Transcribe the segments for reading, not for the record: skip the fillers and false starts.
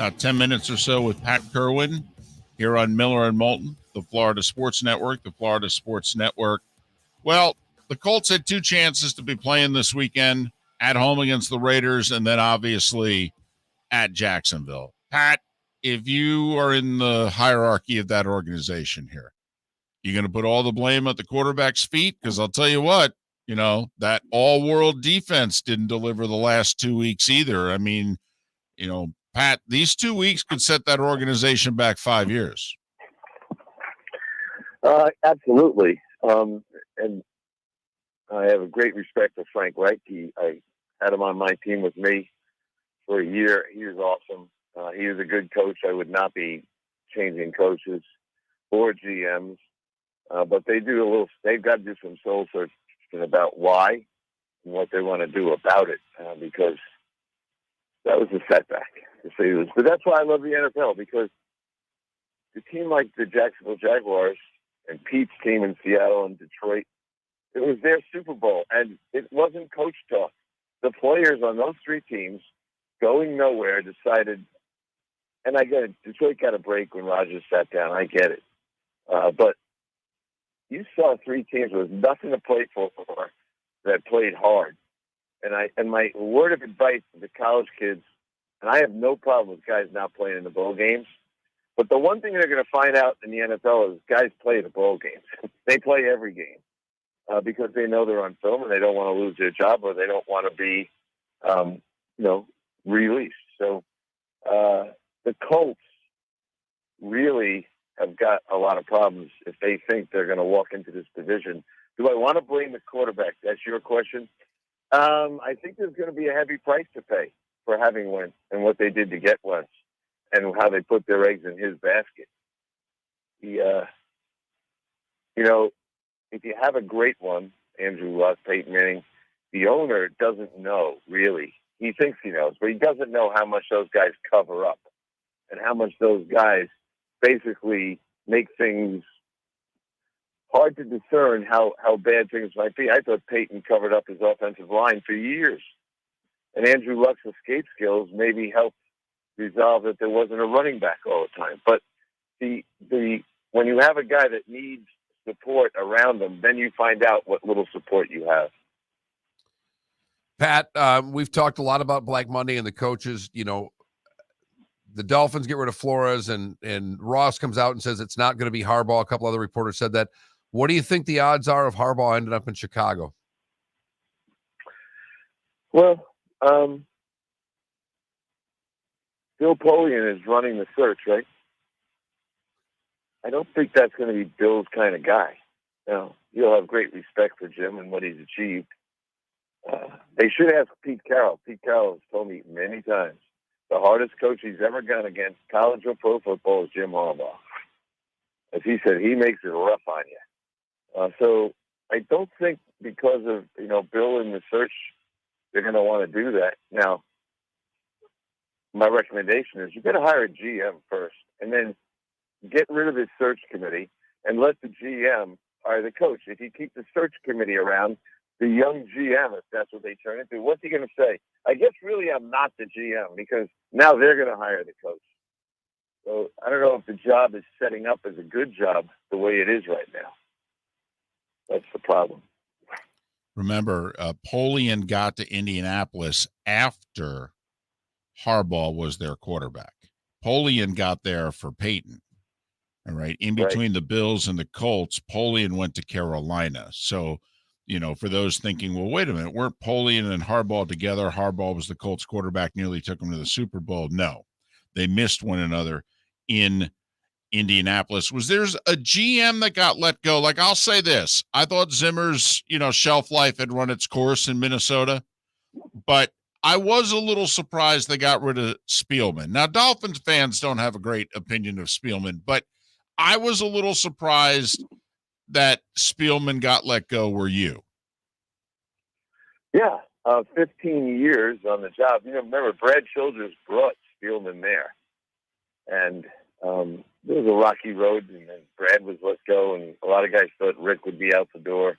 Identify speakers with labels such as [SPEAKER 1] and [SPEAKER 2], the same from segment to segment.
[SPEAKER 1] about 10 minutes or so with Pat Kirwan here on Miller and Moulton, the Florida Sports Network. The Florida Sports Network. Well, the Colts had two chances to be playing this weekend, at home against the Raiders and then obviously at Jacksonville. Pat, if you are in the hierarchy of that organization here, you going to put all the blame at the quarterback's feet? Because I'll tell you what, that all-world defense didn't deliver the last 2 weeks either. I mean, Pat, these 2 weeks could set that organization back 5 years.
[SPEAKER 2] Absolutely. And I have a great respect for Frank Reich. I had him on my team with me for a year. He was awesome. He was a good coach. I would not be changing coaches or GMs. But they've got to do some soul searching about why and what they want to do about it, because that was a setback, to say the least. But that's why I love the NFL, because a team like the Jacksonville Jaguars and Pete's team in Seattle and Detroit, it was their Super Bowl, and it wasn't coach talk. The players on those three teams, going nowhere, decided, and I get it, Detroit got a break when Rodgers sat down. I get it. But you saw three teams with nothing to play for that played hard. And my word of advice to the college kids, and I have no problem with guys not playing in the bowl games, but the one thing they're going to find out in the NFL is guys play the bowl games. They play every game because they know they're on film and they don't want to lose their job, or they don't want to be, released. So the Colts really have got a lot of problems if they think they're going to walk into this division. Do I want to blame the quarterback? That's your question. I think there's going to be a heavy price to pay for having Wentz and what they did to get Wentz and how they put their eggs in his basket. If you have a great one, Andrew Luck, Peyton Manning, the owner doesn't know, really. He thinks he knows, but he doesn't know how much those guys cover up and how much those guys basically make things hard to discern how bad things might be. I thought Peyton covered up his offensive line for years. And Andrew Luck's escape skills maybe helped resolve that there wasn't a running back all the time. But when you have a guy that needs support around them, then you find out what little support you have.
[SPEAKER 3] Pat, we've talked a lot about Black Monday and the coaches. The Dolphins get rid of Flores, and Ross comes out and says it's not going to be Harbaugh. A couple other reporters said that. What do you think the odds are of Harbaugh ending up in Chicago?
[SPEAKER 2] Well, Bill Polian is running the search, right? I don't think that's going to be Bill's kind of guy. Now, you'll have great respect for Jim and what he's achieved. They should ask Pete Carroll. Pete Carroll has told me many times the hardest coach he's ever gone against, college or pro football, is Jim Harbaugh. As he said, he makes it rough on you. So I don't think because of, Bill in the search, they're going to want to do that. Now, my recommendation is you got to hire a GM first and then get rid of his search committee and let the GM hire the coach. If you keep the search committee around, the young GM, if that's what they turn into, what's he going to say? I guess really I'm not the GM, because now they're going to hire the coach. So I don't know if the job is setting up as a good job the way it is right now. That's the problem.
[SPEAKER 1] Remember, Polian got to Indianapolis after Harbaugh was their quarterback. Polian got there for Peyton. All right. In between the Bills and the Colts, Polian went to Carolina. So, for those thinking, well, wait a minute, weren't Polian and Harbaugh together? Harbaugh was the Colts quarterback, nearly took them to the Super Bowl. No, they missed one another in Indianapolis. Was there's a GM that got let go? Like, I'll say this. I thought Zimmer's, shelf life had run its course in Minnesota, but I was a little surprised they got rid of Spielman. Now, Dolphins fans don't have a great opinion of Spielman, but I was a little surprised that Spielman got let go. Were you?
[SPEAKER 2] Yeah, 15 years on the job. Remember, Brad Childress brought Spielman there. And there was a rocky road, and then Brad was let go, and a lot of guys thought Rick would be out the door.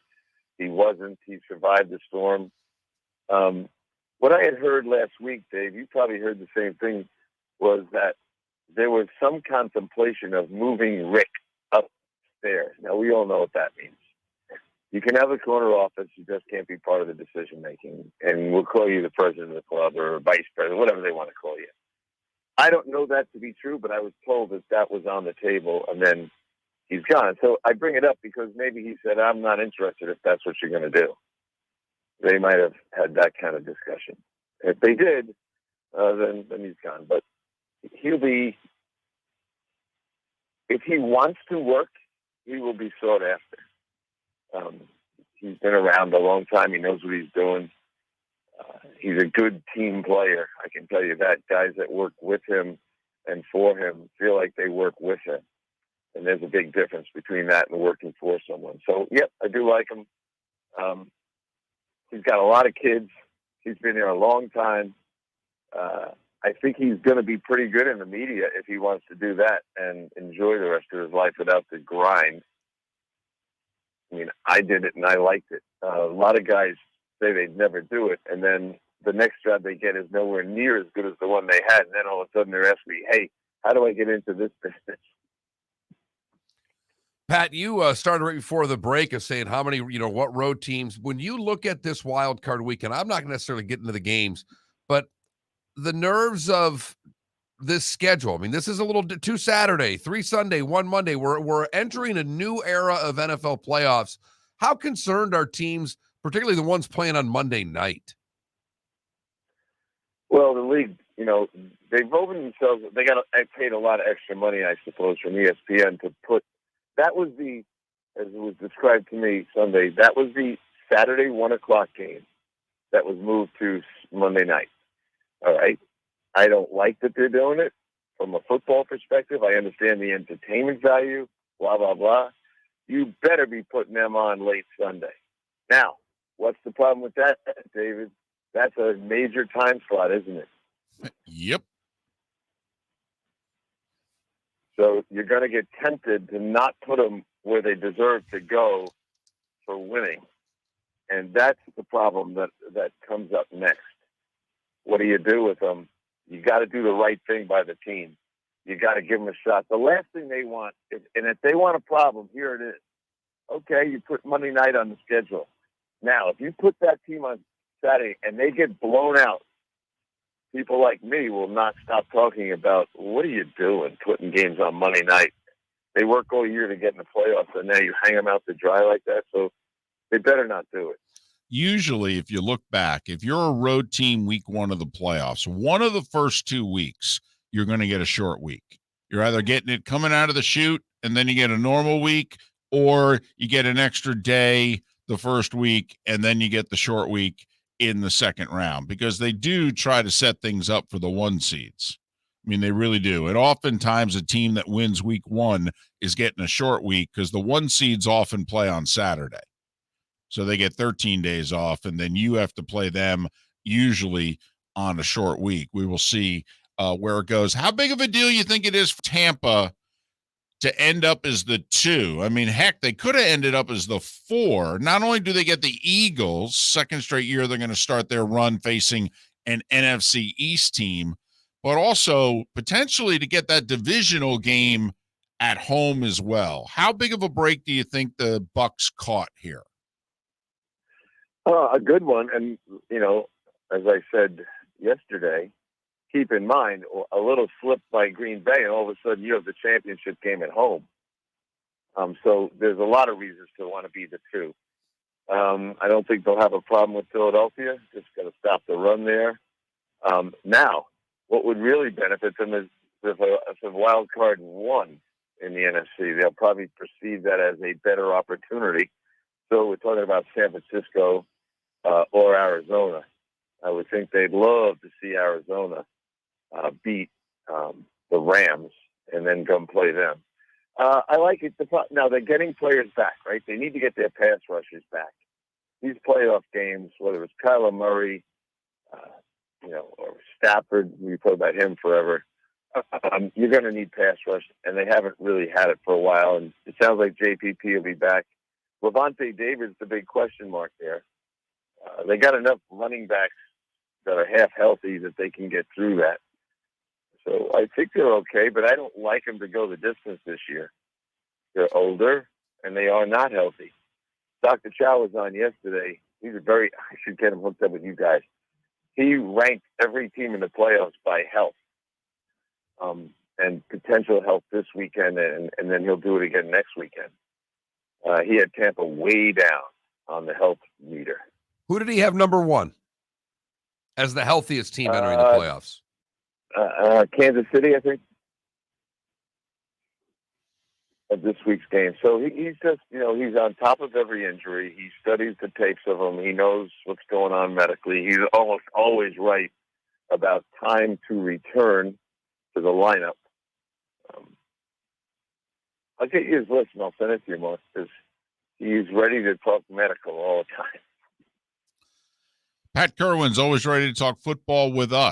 [SPEAKER 2] He wasn't. He survived the storm. What I had heard last week, Dave, you probably heard the same thing, was that there was some contemplation of moving Rick upstairs. Now, we all know what that means. You can have a corner office, you just can't be part of the decision making, and we'll call you the president of the club or vice president, whatever they want to call you. I don't know that to be true, but I was told that that was on the table, and then he's gone. So I bring it up because maybe he said, I'm not interested if that's what you're going to do. They might have had that kind of discussion. If they did, then he's gone. But he'll be, if he wants to work, he will be sought after. He's been around a long time. He knows what he's doing. He's a good team player. I can tell you that. Guys that work with him and for him feel like they work with him. And there's a big difference between that and working for someone. So, yep, I do like him. He's got a lot of kids. He's been here a long time. I think he's going to be pretty good in the media if he wants to do that and enjoy the rest of his life without the grind. I mean, I did it and I liked it. A lot of guys say they'd never do it, and then the next job they get is nowhere near as good as the one they had, and then all of a sudden they're asking me, hey, how do I get into this business?
[SPEAKER 3] Pat, you started right before the break of saying how many, what road teams. When you look at this wild card weekend, I'm not going to necessarily get into the games, but the nerves of this schedule. I mean, this is a little 2 Saturday, 3 Sunday, 1 Monday. We're entering a new era of NFL playoffs. How concerned are teams, particularly the ones playing on Monday night?
[SPEAKER 2] Well, the league, they've voted themselves. They got paid a lot of extra money, I suppose, from ESPN to put. That was as it was described to me Sunday. That was the Saturday 1:00 game that was moved to Monday night. All right. I don't like that they're doing it from a football perspective. I understand the entertainment value, blah, blah, blah. You better be putting them on late Sunday. Now, what's the problem with that, David? That's a major time slot, isn't it?
[SPEAKER 1] Yep.
[SPEAKER 2] So you're going to get tempted to not put them where they deserve to go for winning. And that's the problem that comes up next. What do you do with them? You got to do the right thing by the team. You got to give them a shot. The last thing they want, and if they want a problem, here it is. Okay, you put Monday night on the schedule. Now, if you put that team on Saturday and they get blown out, people like me will not stop talking about, what are you doing putting games on Monday night? They work all year to get in the playoffs, and now you hang them out to dry like that. So they better not do it.
[SPEAKER 1] Usually, if you look back, if you're a road team week 1 of the playoffs, one of the first 2 weeks, you're going to get a short week. You're either getting it coming out of the chute and then you get a normal week, or you get an extra day the first week and then you get the short week in the second round, because they do try to set things up for the 1 seeds. I mean, they really do. And oftentimes a team that wins week 1 is getting a short week because the 1 seeds often play on Saturday. So they get 13 days off, and then you have to play them usually on a short week. We will see where it goes. How big of a deal you think it is for Tampa to end up as the 2? I mean, heck, they could have ended up as the 4. Not only do they get the Eagles, second straight year they're going to start their run facing an NFC East team, but also potentially to get that divisional game at home as well. How big of a break do you think the Bucs caught here?
[SPEAKER 2] A good one. And, as I said yesterday, keep in mind a little slip by Green Bay, and all of a sudden you have the championship game at home. So there's a lot of reasons to want to be the 2. I don't think they'll have a problem with Philadelphia. Just got to stop the run there. Now, what would really benefit them is if a wild card won in the NFC. They'll probably perceive that as a better opportunity. So we're talking about San Francisco or Arizona. I would think they'd love to see Arizona beat the Rams and then come play them. I like it. Now, they're getting players back, right? They need to get their pass rushers back. These playoff games, whether it's Kyler Murray, or Stafford, we've heard about him forever, you're going to need pass rush, and they haven't really had it for a while. And it sounds like JPP will be back. Levante David's the big question mark there. They got enough running backs that are half healthy that they can get through that. So I think they're okay, but I don't like them to go the distance this year. They're older, and they are not healthy. Dr. Chow was on yesterday. I should get him hooked up with you guys. He ranked every team in the playoffs by health and potential health this weekend, and then he'll do it again next weekend. He had Tampa way down on the health meter.
[SPEAKER 3] Who did he have number one as the healthiest team entering the playoffs?
[SPEAKER 2] Kansas City, I think, of this week's game. So he's just, he's on top of every injury. He studies the tapes of them. He knows what's going on medically. He's almost always right about time to return to the lineup. I'll get you his list and I'll send it to you, Mark, because he's ready to talk medical all the time.
[SPEAKER 1] Pat Kirwan's always ready to talk football with us.